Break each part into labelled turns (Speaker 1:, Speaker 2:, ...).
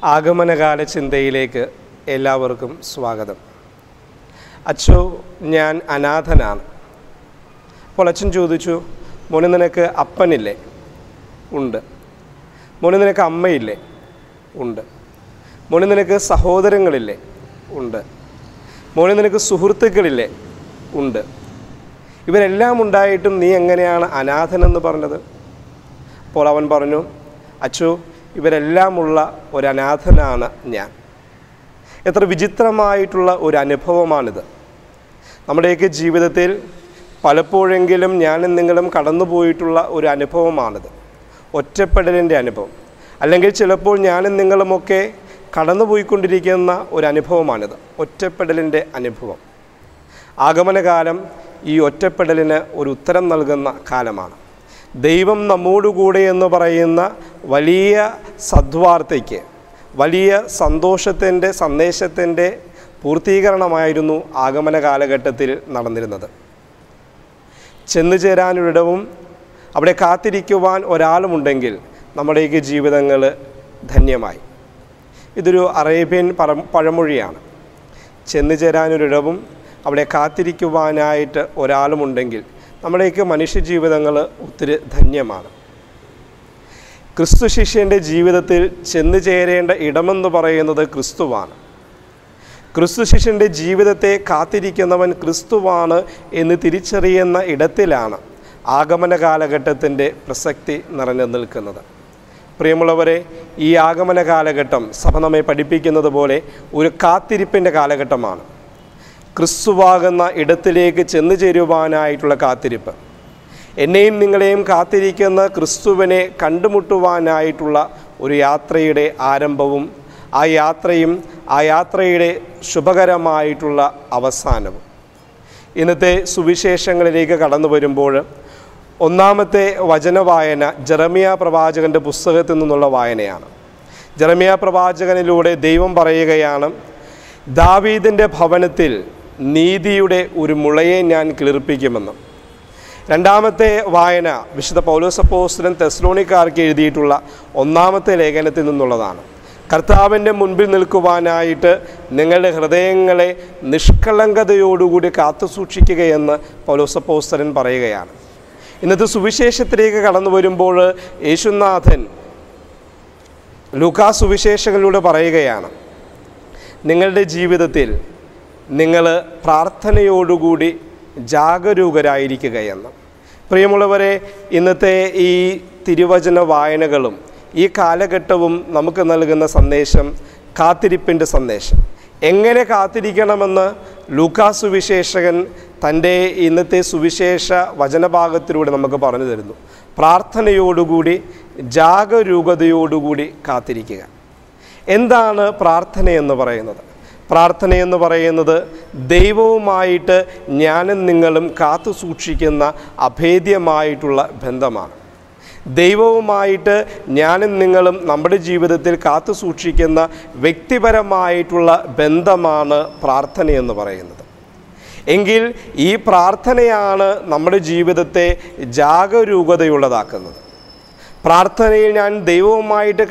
Speaker 1: ആഗമനകാല ചിന്തയിലേക്ക് എല്ലാവർക്കും സ്വാഗതം. അച്ചോ, ഞാൻ അനാഥനാണ്. അപ്പോൾ അച്ഛൻ ചോദിച്ചു, മോനെ നിനക്ക് അപ്പനില്ലേ? ഉണ്ട്. മോനെ നിനക്ക് അമ്മയില്ലേ? ഉണ്ട്. മോനെ നിനക്ക് സഹോദരങ്ങളില്ലേ? ഉണ്ട്. മോനെ നിനക്ക് സുഹൃത്തുക്കളില്ലേ? ഉണ്ട്. ഇവരെല്ലാം ഉണ്ടായിട്ടും നീ എങ്ങനെയാണ് അനാഥനെന്ന് പറഞ്ഞത്? അപ്പോൾ അവൻ പറഞ്ഞു, അച്ചോ, ഇവരെല്ലാമുള്ള ഒരനാഥനാണ് ഞാൻ. എത്ര വിചിത്രമായിട്ടുള്ള ഒരു അനുഭവമാണിത്. നമ്മുടെയൊക്കെ ജീവിതത്തിൽ പലപ്പോഴെങ്കിലും ഞാനും നിങ്ങളും കടന്നുപോയിട്ടുള്ള ഒരു അനുഭവമാണിത്. ഒറ്റപ്പെടലിൻ്റെ അനുഭവം, അല്ലെങ്കിൽ ചിലപ്പോൾ ഞാനും നിങ്ങളുമൊക്കെ കടന്നുപോയിക്കൊണ്ടിരിക്കുന്ന ഒരു അനുഭവമാണിത്, ഒറ്റപ്പെടലിൻ്റെ അനുഭവം. ആഗമനകാലം ഈ ഒറ്റപ്പെടലിന് ഒരു ഉത്തരം നൽകുന്ന കാലമാണ്. ദൈവം നമ്മോടുകൂടെ എന്ന് പറയുന്ന വലിയ സദ്വാർത്തയ്ക്ക്, വലിയ സന്തോഷത്തിൻ്റെ സന്ദേശത്തിൻ്റെ പൂർത്തീകരണമായിരുന്നു ആഗമന കാലഘട്ടത്തിൽ നടന്നിരുന്നത്. ചെന്നു ചേരാനൊരിടവും അവിടെ കാത്തിരിക്കുവാൻ ഒരാളുമുണ്ടെങ്കിൽ നമ്മുടെയൊക്കെ ജീവിതങ്ങൾ ധന്യമായി. ഇതൊരു അറേബ്യൻ പഴമൊഴിയാണ്. ചെന്നു ചേരാനൊരിടവും അവിടെ കാത്തിരിക്കുവാനായിട്ട് ഒരാളുമുണ്ടെങ്കിൽ നമ്മുടെയൊക്കെ മനുഷ്യജീവിതങ്ങൾ ഒത്തിരി ധന്യമാണ്. ക്രിസ്തു ശിഷ്യൻ്റെ ജീവിതത്തിൽ ചെന്നു ചേരേണ്ട ഇടമെന്ന് പറയുന്നത് ക്രിസ്തുവാണ്. ക്രിസ്തു ശിഷ്യൻ്റെ ജീവിതത്തെ കാത്തിരിക്കുന്നവൻ ക്രിസ്തുവാണ് എന്ന് തിരിച്ചറിയുന്ന ഇടത്തിലാണ് ആഗമന കാലഘട്ടത്തിൻ്റെ പ്രസക്തി നിറഞ്ഞു നിൽക്കുന്നത്. പ്രിയമുള്ളവരെ, ഈ ആഗമന കാലഘട്ടം സഭ നമ്മെ പഠിപ്പിക്കുന്നത് പോലെ ഒരു കാത്തിരിപ്പിൻ്റെ കാലഘട്ടമാണ്. ക്രിസ്തുവാകുന്ന ഇടത്തിലേക്ക് ചെന്നു ചേരുവാനായിട്ടുള്ള കാത്തിരിപ്പ്. എന്നെയും നിങ്ങളെയും കാത്തിരിക്കുന്ന ക്രിസ്തുവിനെ കണ്ടുമുട്ടുവാനായിട്ടുള്ള ഒരു യാത്രയുടെ ആരംഭവും ആ യാത്രയുടെ ശുഭകരമായിട്ടുള്ള അവസാനവും. ഇന്നത്തെ സുവിശേഷങ്ങളിലേക്ക് കടന്നു വരുമ്പോൾ ഒന്നാമത്തെ വചനവായന ജെറമ്യാ പ്രവാചകൻ്റെ പുസ്തകത്തിൽ നിന്നുള്ള വായനയാണ്. ജെറമ്യാ പ്രവാചകനിലൂടെ ദൈവം പറയുകയാണ്, ദാവീദിൻ്റെ ഭവനത്തിൽ നീതിയുടെ ഒരു മുളയെ ഞാൻ കിളിർപ്പിക്കുമെന്ന്. രണ്ടാമത്തെ വായന വിശുദ്ധ പൗലോസ് അപ്പോസ്തലൻ തെസ്സലോനിക്കാർക്ക് എഴുതിയിട്ടുള്ള ഒന്നാമത്തെ ലേഖനത്തിൽ നിന്നുള്ളതാണ്. കർത്താവിൻ്റെ മുൻപിൽ നിൽക്കുവാനായിട്ട് നിങ്ങളുടെ ഹൃദയങ്ങളെ നിഷ്കളങ്കതയോടുകൂടി കാത്തു സൂക്ഷിക്കുകയെന്ന് പൗലോസ് അപ്പോസ്തലൻ പറയുകയാണ്. ഇന്നത്തെ സുവിശേഷത്തിലേക്ക് കടന്നു വരുമ്പോൾ യേശുനാഥൻ ലൂക്കാ സുവിശേഷങ്ങളിലൂടെ പറയുകയാണ്, നിങ്ങളുടെ ജീവിതത്തിൽ നിങ്ങൾ പ്രാർത്ഥനയോടുകൂടി ജാഗരൂകരായിരിക്കുകയെന്ന്. പ്രിയമുള്ളവരെ, ഇന്നത്തെ ഈ തിരുവചന വായനകളും ഈ കാലഘട്ടവും നമുക്ക് നൽകുന്ന സന്ദേശം കാത്തിരിപ്പിൻ്റെ സന്ദേശം. എങ്ങനെ കാത്തിരിക്കണമെന്ന് ലൂക്കാ സുവിശേഷകൻ തൻ്റെ ഇന്നത്തെ സുവിശേഷ വചനഭാഗത്തിലൂടെ നമുക്ക് പറഞ്ഞു തരുന്നു. പ്രാർത്ഥനയോടുകൂടി ജാഗരൂകതയോടുകൂടി കാത്തിരിക്കുക. എന്താണ് പ്രാർത്ഥനയെന്ന് പറയുന്നത്? പ്രാർത്ഥനയെന്ന് പറയുന്നത് ദൈവവുമായിട്ട് ഞാനും നിങ്ങളും കാത്തു സൂക്ഷിക്കുന്ന അഭേദ്യമായിട്ടുള്ള ബന്ധമാണ്. ദൈവവുമായിട്ട് ഞാനും നിങ്ങളും നമ്മുടെ ജീവിതത്തിൽ കാത്തു സൂക്ഷിക്കുന്ന വ്യക്തിപരമായിട്ടുള്ള ബന്ധമാണ് പ്രാർത്ഥനയെന്ന് പറയുന്നത്. എങ്കിൽ ഈ പ്രാർത്ഥനയാണ് നമ്മുടെ ജീവിതത്തെ ജാഗരൂകതയുള്ളതാക്കുന്നത്. പ്രാർത്ഥനയിൽ ഞാൻ ദൈവവുമായിട്ട്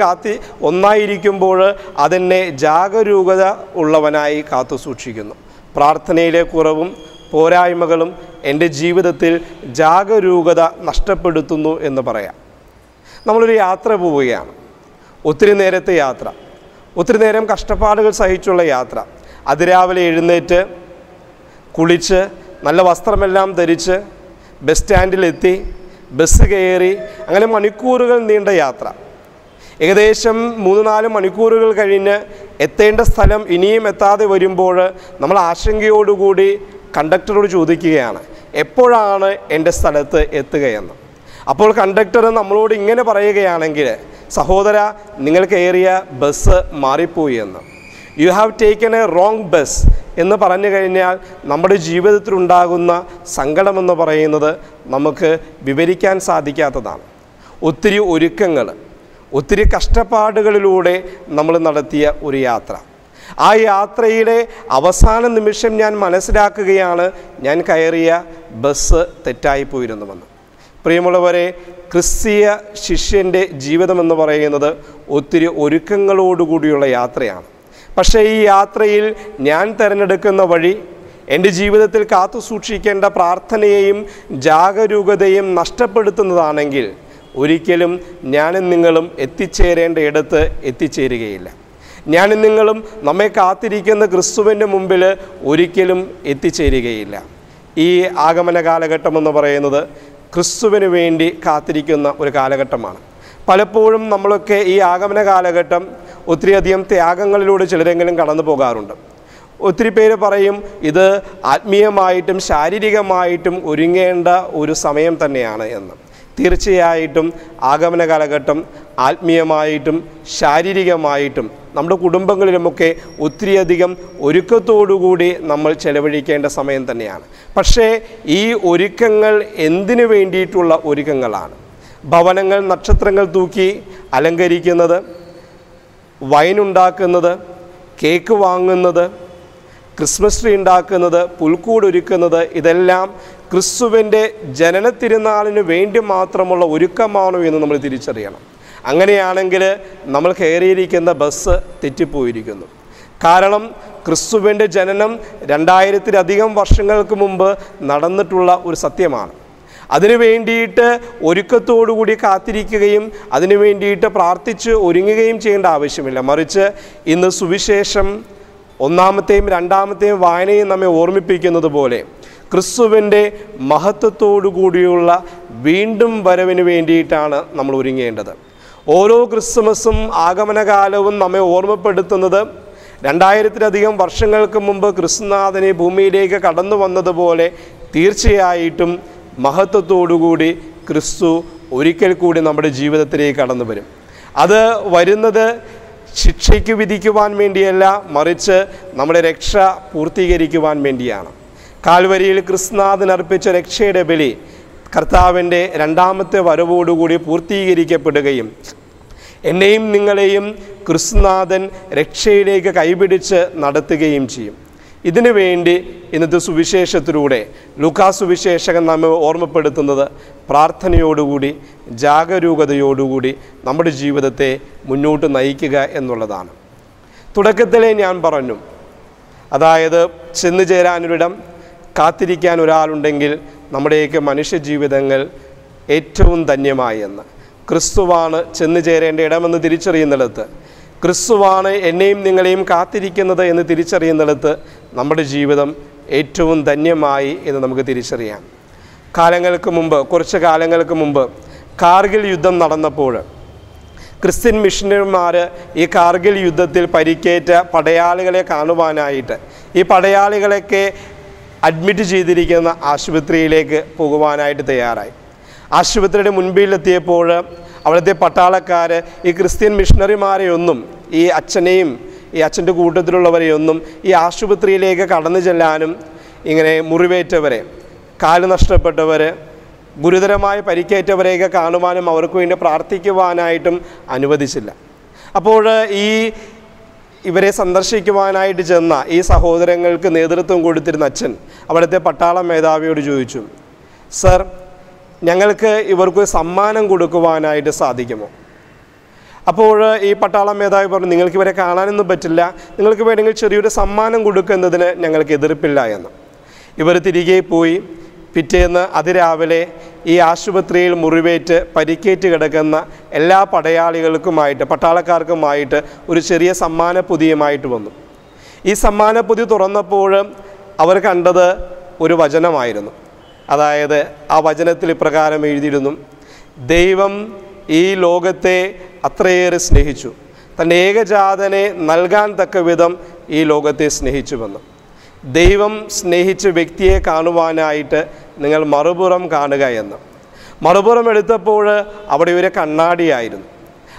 Speaker 1: ഒന്നായിരിക്കുമ്പോൾ അതെന്നെ ജാഗരൂകത ഉള്ളവനായി കാത്തു സൂക്ഷിക്കുന്നു. പ്രാർത്ഥനയിലെ കുറവും പോരായ്മകളും എൻ്റെ ജീവിതത്തിൽ ജാഗരൂകത നഷ്ടപ്പെടുത്തുന്നു എന്ന് പറയാം. നമ്മളൊരു യാത്ര പോവുകയാണ്. ഒത്തിരി നേരത്തെ യാത്ര, ഒത്തിരി നേരം കഷ്ടപ്പാടുകൾ സഹിച്ചുള്ള യാത്ര. അതിരാവിലെ എഴുന്നേറ്റ് കുളിച്ച് നല്ല വസ്ത്രമെല്ലാം ധരിച്ച് ബസ് സ്റ്റാൻഡിലെത്തി, ബസ് കയറി, അങ്ങനെ മണിക്കൂറുകൾ നീണ്ട യാത്ര. ഏകദേശം 3-4 മണിക്കൂറുകൾ കഴിഞ്ഞ് എത്തേണ്ട സ്ഥലം ഇനിയും എത്താതെ വരുമ്പോൾ നമ്മൾ ആശങ്കയോടുകൂടി കണ്ടക്ടറോട് ചോദിക്കുകയാണ്, എപ്പോഴാണ് എൻ്റെ സ്ഥലത്ത് എത്തുകയെന്ന്. അപ്പോൾ കണ്ടക്ടർ നമ്മളോട് ഇങ്ങനെ പറയുകയാണെങ്കിൽ, സഹോദര, നിങ്ങൾ കയറിയ ബസ് മാറിപ്പോയി എന്ന്, you have taken A wrong bus എന്ന് പറഞ്ഞു കഴിഞ്ഞാൽ നമ്മുടെ ജീവിതത്തിലുണ്ടാകുന്ന സങ്കടമെന്ന് പറയുന്നത് നമുക്ക് വിവരിക്കാൻ സാധിക്കാത്തതാണ്. ഒത്തിരി ഒരുക്കങ്ങൾ, ഒത്തിരി കഷ്ടപ്പാടുകളിലൂടെ നമ്മൾ നടത്തിയ ഒരു യാത്ര. ആ യാത്രയുടെ അവസാന നിമിഷം ഞാൻ മനസ്സിലാക്കുകയാണ്, ഞാൻ കയറിയ ബസ് തെറ്റായിപ്പോയിരുന്നുവെന്ന്. പ്രിയമുള്ളവരെ, ക്രിസ്തീയ ശിഷ്യൻ്റെ ജീവിതമെന്ന് പറയുന്നത് ഒത്തിരി ഒരുക്കങ്ങളോടുകൂടിയുള്ള യാത്രയാണ്. പക്ഷേ ഈ യാത്രയിൽ ഞാൻ തിരഞ്ഞെടുക്കുന്ന വഴി എൻ്റെ ജീവിതത്തിൽ കാത്തു സൂക്ഷിക്കേണ്ട പ്രാർത്ഥനയെയും ജാഗരൂകതയും നഷ്ടപ്പെടുത്തുന്നതാണെങ്കിൽ ഒരിക്കലും ഞാനും നിങ്ങളും എത്തിച്ചേരേണ്ട ഇടത്ത് എത്തിച്ചേരുകയില്ല. ഞാനും നിങ്ങളും നമ്മെ കാത്തിരിക്കുന്ന ക്രിസ്തുവിൻ്റെ മുമ്പിൽ ഒരിക്കലും എത്തിച്ചേരുകയില്ല. ഈ ആഗമന കാലഘട്ടമെന്ന് പറയുന്നത് ക്രിസ്തുവിന് വേണ്ടി കാത്തിരിക്കുന്ന ഒരു കാലഘട്ടമാണ്. പലപ്പോഴും നമ്മളൊക്കെ ഈ ആഗമന കാലഘട്ടം ഒത്തിരിയധികം ത്യാഗങ്ങളിലൂടെ ചിലരെങ്കിലും കടന്നു പോകാറുണ്ട്. ഒത്തിരി പേര് പറയും ഇത് ആത്മീയമായിട്ടും ശാരീരികമായിട്ടും ഒരുങ്ങേണ്ട ഒരു സമയം തന്നെയാണ് എന്ന്. തീർച്ചയായിട്ടും ആഗമന കാലഘട്ടം ആത്മീയമായിട്ടും ശാരീരികമായിട്ടും നമ്മുടെ കുടുംബങ്ങളിലുമൊക്കെ ഒത്തിരിയധികം ഒരുക്കത്തോടുകൂടി നമ്മൾ ചെലവഴിക്കേണ്ട സമയം തന്നെയാണ്. പക്ഷേ ഈ ഒരുക്കങ്ങൾ എന്തിനു വേണ്ടിയിട്ടുള്ള ഒരുക്കങ്ങളാണ്? ഭവനങ്ങൾ നക്ഷത്രങ്ങൾ തൂക്കി അലങ്കരിക്കുന്നത്, വൈനുണ്ടാക്കുന്നത്, കേക്ക് വാങ്ങുന്നത്, ക്രിസ്മസ് ട്രീ ഉണ്ടാക്കുന്നത്, പുൽക്കൂടൊരുക്കുന്നത്, ഇതെല്ലാം ക്രിസ്തുവിൻ്റെ ജനന തിരുനാളിന് വേണ്ടി മാത്രമുള്ള ഒരുക്കമാണോ എന്ന് നമ്മൾ തിരിച്ചറിയണം. അങ്ങനെയാണെങ്കിൽ നമ്മൾ കയറിയിരിക്കുന്ന ബസ് തെറ്റിപ്പോയിരിക്കുന്നു. കാരണം ക്രിസ്തുവിൻ്റെ ജനനം 2000-ലധികം വർഷങ്ങൾക്ക് മുമ്പ് നടന്നിട്ടുള്ള ഒരു സത്യമാണ്. അതിനു വേണ്ടിയിട്ട് ഒരുക്കത്തോടുകൂടി കാത്തിരിക്കുകയും അതിനു വേണ്ടിയിട്ട് പ്രാർത്ഥിച്ച് ഒരുങ്ങുകയും ചെയ്യേണ്ട ആവശ്യമില്ല. മറിച്ച് ഇന്ന് സുവിശേഷം 1-ാമത്തെയും 2-ാമത്തെയും വായനയും നമ്മെ ഓർമ്മിപ്പിക്കുന്നത് പോലെ ക്രിസ്തുവിൻ്റെ മഹത്വത്തോടുകൂടിയുള്ള വീണ്ടും വരവിന് വേണ്ടിയിട്ടാണ് നമ്മൾ ഒരുങ്ങേണ്ടത്. ഓരോ ക്രിസ്മസും ആഗമനകാലവും നമ്മെ ഓർമ്മപ്പെടുത്തുന്നത് 2000-ലധികം വർഷങ്ങൾക്ക് മുമ്പ് ക്രിസ്തുനാഥനെ ഭൂമിയിലേക്ക് കടന്നു വന്നതുപോലെ തീർച്ചയായിട്ടും മഹത്വത്തോടുകൂടി ക്രിസ്തു ഒരിക്കൽ കൂടി നമ്മുടെ ജീവിതത്തിലേക്ക് കടന്നു വരും. അത് വരുന്നത് ശിക്ഷയ്ക്ക് വിധിക്കുവാൻ വേണ്ടിയല്ല, മറിച്ച് നമ്മുടെ രക്ഷ പൂർത്തീകരിക്കുവാൻ വേണ്ടിയാണ്. കാൽവരിയിൽ ക്രിസ്തുനാഥൻ അർപ്പിച്ച രക്ഷയുടെ ബലി കർത്താവിൻ്റെ 2-ാമത്തെ വരവോടുകൂടി പൂർത്തീകരിക്കപ്പെടുകയും എന്നെയും നിങ്ങളെയും ക്രിസ്തുനാഥൻ രക്ഷയിലേക്ക് കൈപിടിച്ച് നടത്തുകയും ചെയ്യും. ഇതിനു വേണ്ടി ഇന്നത്തെ സുവിശേഷത്തിലൂടെ ലൂക്കാസ് സുവിശേഷകൻ നമ്മെ ഓർമ്മപ്പെടുത്തുന്നത് പ്രാർത്ഥനയോടുകൂടി ജാഗരൂകതയോടുകൂടി നമ്മുടെ ജീവിതത്തെ മുന്നോട്ട് നയിക്കുക എന്നുള്ളതാണ്. തുടക്കത്തിലേ ഞാൻ പറഞ്ഞു, അതായത് ചെന്നു ചേരാനൊരിടം, കാത്തിരിക്കാൻ ഒരാളുണ്ടെങ്കിൽ നമ്മുടെയൊക്കെ മനുഷ്യജീവിതങ്ങൾ ഏറ്റവും ധന്യമായി എന്ന്. ക്രിസ്തുവാണ് ചെന്നു ചേരേണ്ട ഇടമെന്ന് തിരിച്ചറിയുന്നിടത്ത്, ക്രിസ്തുവാണ് എന്നെയും നിങ്ങളെയും കാത്തിരിക്കുന്നത് എന്ന് തിരിച്ചറിയുന്നിടത്ത് നമ്മുടെ ജീവിതം ഏറ്റവും ധന്യമായി എന്ന് നമുക്ക് തിരിച്ചറിയാം. കുറച്ച് കാലങ്ങൾക്ക് മുമ്പ് കാർഗിൽ യുദ്ധം നടന്നപ്പോൾ ക്രിസ്ത്യൻ മിഷണറിമാർ ഈ കാർഗിൽ യുദ്ധത്തിൽ പരിക്കേറ്റ പടയാളികളെ കാണുവാനായിട്ട് ഈ പടയാളികളൊക്കെ അഡ്മിറ്റ് ചെയ്തിരിക്കുന്ന ആശുപത്രിയിലേക്ക് പോകുവാനായിട്ട് തയ്യാറായി. ആശുപത്രിയുടെ മുൻപിലെത്തിയപ്പോൾ അവിടുത്തെ പട്ടാളക്കാർ ഈ ക്രിസ്ത്യൻ മിഷണറിമാരെയൊന്നും, ഈ അച്ഛനെയും ഈ അച്ഛൻ്റെ കൂട്ടത്തിലുള്ളവരെയൊന്നും ഈ ആശുപത്രിയിലേക്ക് കടന്നു ചെല്ലാനും ഇങ്ങനെ മുറിവേറ്റവരെ, കാല് നഷ്ടപ്പെട്ടവർ, ഗുരുതരമായി പരിക്കേറ്റവരെയൊക്കെ കാണുവാനും അവർക്ക് വേണ്ടി പ്രാർത്ഥിക്കുവാനായിട്ടും അനുവദിച്ചില്ല. അപ്പോൾ ഇവരെ സന്ദർശിക്കുവാനായിട്ട് ചെന്ന ഈ സഹോദരങ്ങൾക്ക് നേതൃത്വം കൊടുത്തിരുന്ന അച്ഛൻ അവിടുത്തെ പട്ടാള മേധാവിയോട് ചോദിച്ചു, സർ, ഞങ്ങൾക്ക് ഇവർക്ക് സമ്മാനം കൊടുക്കുവാനായിട്ട് സാധിക്കുമോ? അപ്പോൾ ഈ പട്ടാള മേധാവി പറഞ്ഞു, നിങ്ങൾക്ക് ഇവരെ കാണാനൊന്നും പറ്റില്ല, നിങ്ങൾക്ക് വേണമെങ്കിൽ ചെറിയൊരു സമ്മാനം കൊടുക്കുന്നതിന് ഞങ്ങൾക്ക് എതിർപ്പില്ല എന്ന്. ഇവർ തിരികെ പോയി പിറ്റേന്ന് അതിരാവിലെ ഈ ആശുപത്രിയിൽ മുറിവേറ്റ് പരിക്കേറ്റ് കിടക്കുന്ന എല്ലാ പടയാളികൾക്കുമായിട്ട്, പട്ടാളക്കാർക്കുമായിട്ട് ഒരു ചെറിയ സമ്മാനപ്പൊതിയുമായിട്ട് വന്നു. ഈ സമ്മാനപ്പൊതി തുറന്നപ്പോൾ അവർ കണ്ടത് ഒരു വചനമായിരുന്നു. അതായത് ആ വചനത്തിൽ ഇപ്രകാരം എഴുതിയിരുന്നു, ദൈവം ഈ ലോകത്തെ അത്രയേറെ സ്നേഹിച്ചു, തൻ്റെ ഏകജാതനെ നൽകാൻ തക്ക വിധം ഈ ലോകത്തെ സ്നേഹിച്ചുവെന്ന്. ദൈവം സ്നേഹിച്ച വ്യക്തിയെ കാണുവാനായിട്ട് നിങ്ങൾ മറുപുറം കാണുക എന്ന്. മറുപുറം എടുത്തപ്പോൾ അവിടെ ഒരു കണ്ണാടിയായിരുന്നു.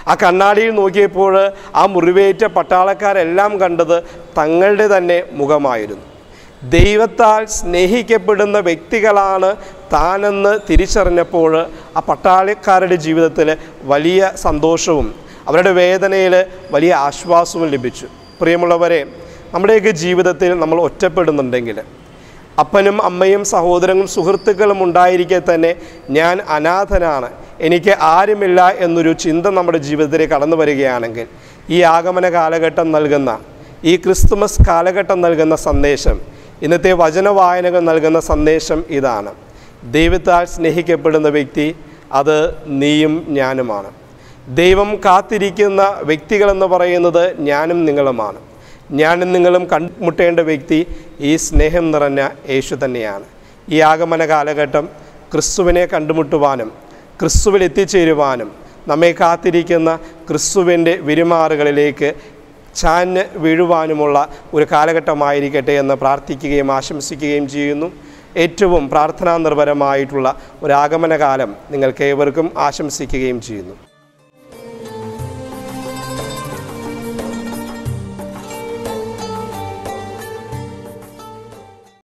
Speaker 1: ആ കണ്ണാടിയിൽ നോക്കിയപ്പോൾ ആ മുറിവേറ്റ പട്ടാളക്കാരെല്ലാം കണ്ടത് തങ്ങളുടെ തന്നെ മുഖമായിരുന്നു. ദൈവത്താൽ സ്നേഹിക്കപ്പെടുന്ന വ്യക്തികളാണ് താനെന്ന് തിരിച്ചറിഞ്ഞപ്പോൾ ആ പട്ടാളക്കാരുടെ ജീവിതത്തിൽ വലിയ സന്തോഷവും അവരുടെ വേദനയിൽ വലിയ ആശ്വാസവും ലഭിച്ചു. പ്രിയമുള്ളവരെ, നമ്മുടെയൊക്കെ ജീവിതത്തിൽ നമ്മൾ ഒറ്റപ്പെടുന്നുണ്ടെങ്കിൽ, അപ്പനും അമ്മയും സഹോദരങ്ങളും സുഹൃത്തുക്കളും ഉണ്ടായിരിക്കെ തന്നെ ഞാൻ അനാഥനാണ്, എനിക്ക് ആരുമില്ല എന്നൊരു ചിന്ത നമ്മുടെ ജീവിതത്തിലേക്ക് കടന്നു വരികയാണെങ്കിൽ ഈ ആഗമന കാലഘട്ടം നൽകുന്ന, ഈ ക്രിസ്തുമസ് കാലഘട്ടം നൽകുന്ന സന്ദേശം, ഇന്നത്തെ വചനവായനകൾ നൽകുന്ന സന്ദേശം ഇതാണ്: ദൈവത്താൽ സ്നേഹിക്കപ്പെടുന്ന വ്യക്തി അത് നീയും ഞാനുമാണ്. ദൈവം കാത്തിരിക്കുന്ന വ്യക്തികളെന്ന് പറയുന്നത് ഞാനും നിങ്ങളുമാണ്. ഞാനും നിങ്ങളും കണ്ടുമുട്ടേണ്ട വ്യക്തി ഈ സ്നേഹം നിറഞ്ഞ യേശു തന്നെയാണ്. ഈ ആഗമന കാലഘട്ടം ക്രിസ്തുവിനെ കണ്ടുമുട്ടുവാനും ക്രിസ്തുവിൽ എത്തിച്ചേരുവാനും നമ്മെ കാത്തിരിക്കുന്ന ക്രിസ്തുവിൻ്റെ വിരുമാറുകളിലേക്ക് ചാഞ്ഞ് വീഴുവാനുമുള്ള ഒരു കാലഘട്ടമായിരിക്കട്ടെ എന്ന് പ്രാർത്ഥിക്കുകയും ആശംസിക്കുകയും ചെയ്യുന്നു. ഏറ്റവും പ്രാർത്ഥനാ നിർഭരമായിട്ടുള്ള ഒരു ആഗമനകാലം നിങ്ങൾക്കേവർക്കും ആശംസിക്കുകയും ചെയ്യുന്നു.